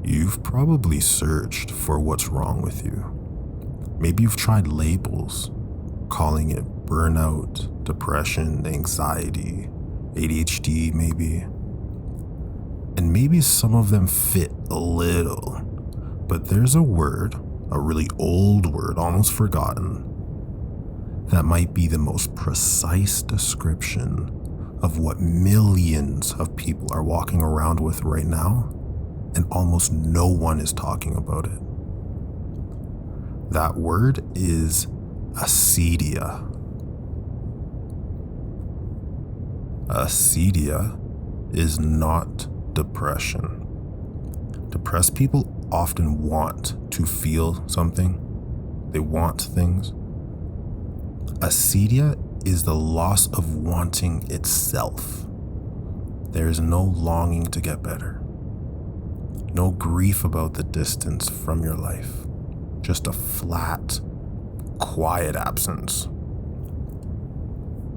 You've probably searched for what's wrong with you. Maybe you've tried labels, calling it burnout, depression, anxiety, ADHD maybe. And maybe some of them fit a little, but there's a word, a really old word, almost forgotten, that might be the most precise description of what millions of people are walking around with right now, and almost no one is talking about it. That word is acedia. Acedia is not depression. Depressed people often want to feel something. They want things. Acedia is the loss of wanting itself. There is no longing to get better. No grief about the distance from your life. Just a flat, quiet absence.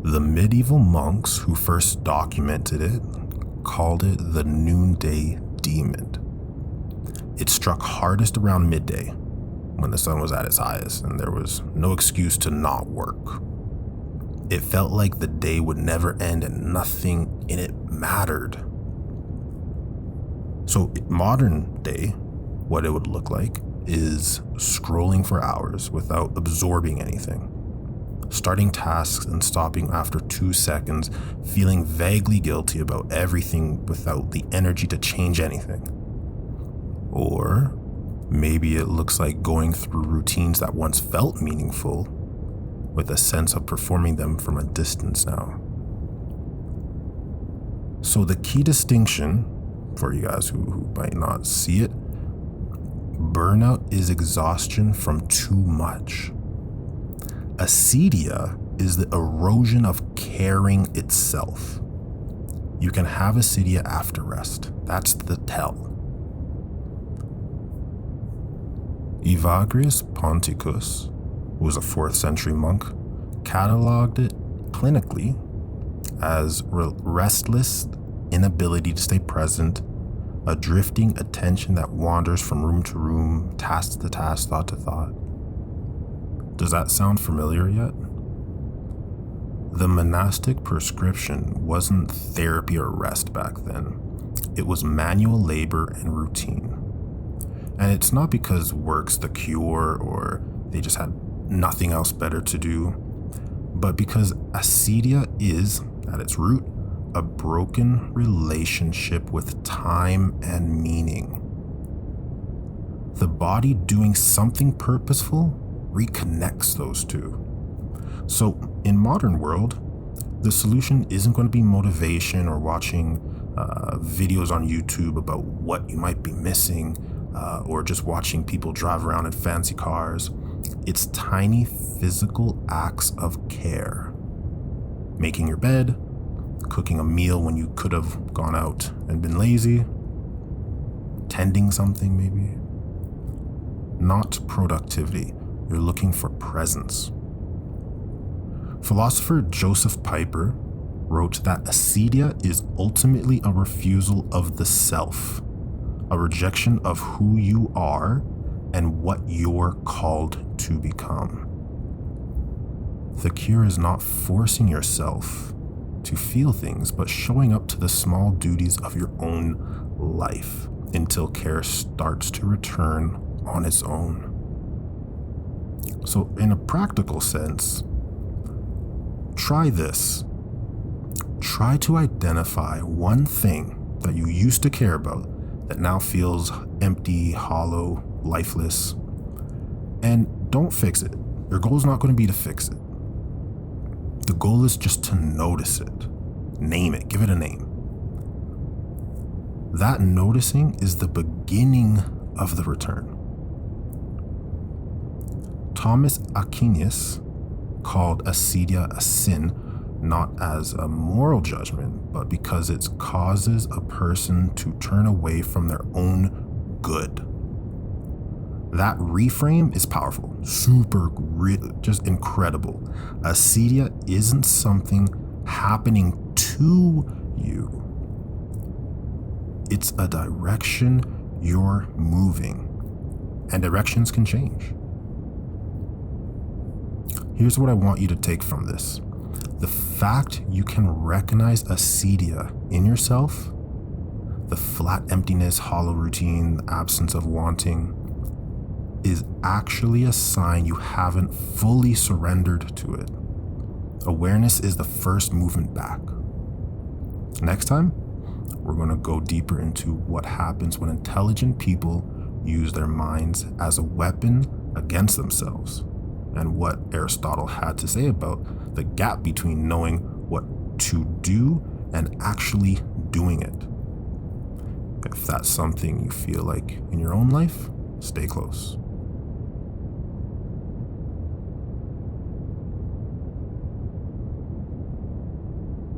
The medieval monks who first documented it called it the noonday demon. It struck hardest around midday, when the sun was at its highest and there was no excuse to not work. It felt like the day would never end and nothing in it mattered. So modern day, what it would look like is scrolling for hours without absorbing anything, starting tasks and stopping after 2 seconds, feeling vaguely guilty about everything without the energy to change anything. Or maybe it looks like going through routines that once felt meaningful with a sense of performing them from a distance now. So the key distinction for you guys who might not see it, burnout is exhaustion from too much. Acedia is the erosion of caring itself. You can have acedia after rest. That's the tell. Evagrius Ponticus, who was a 4th century monk, cataloged it clinically as restless inability to stay present, a drifting attention that wanders from room to room, task to task, thought to thought. Does that sound familiar yet? The monastic prescription wasn't therapy or rest back then. It was manual labor and routine. And it's not because work's the cure or they just had nothing else better to do, but because acedia is, at its root, a broken relationship with time and meaning. The body doing something purposeful reconnects those two. So in modern world, the solution isn't going to be motivation or watching videos on YouTube about what you might be missing, or just watching people drive around in fancy cars. It's tiny physical acts of care. Making your bed, cooking a meal when you could have gone out and been lazy, tending something maybe. Not productivity. You're looking for presence. Philosopher Joseph Piper wrote that acedia is ultimately a refusal of the self, a rejection of who you are and what you're called to become. The cure is not forcing yourself to feel things, but showing up to the small duties of your own life until care starts to return on its own. So in a practical sense, try this. Try to identify one thing that you used to care about that now feels empty, hollow, lifeless, and don't fix it. Your goal is not going to be to fix it. The goal is just to notice it. Name it. Give it a name. That noticing is the beginning of the return. Thomas Aquinas called acedia a sin, not as a moral judgment, but because it causes a person to turn away from their own good. That reframe is powerful, just incredible. Acedia isn't something happening to you. It's a direction you're moving, and directions can change. Here's what I want you to take from this. The fact you can recognize acedia in yourself, the flat emptiness, hollow routine, the absence of wanting, is actually a sign you haven't fully surrendered to it. Awareness is the first movement back. Next time, we're going to go deeper into what happens when intelligent people use their minds as a weapon against themselves, and what Aristotle had to say about the gap between knowing what to do and actually doing it. If that's something you feel like in your own life, stay close.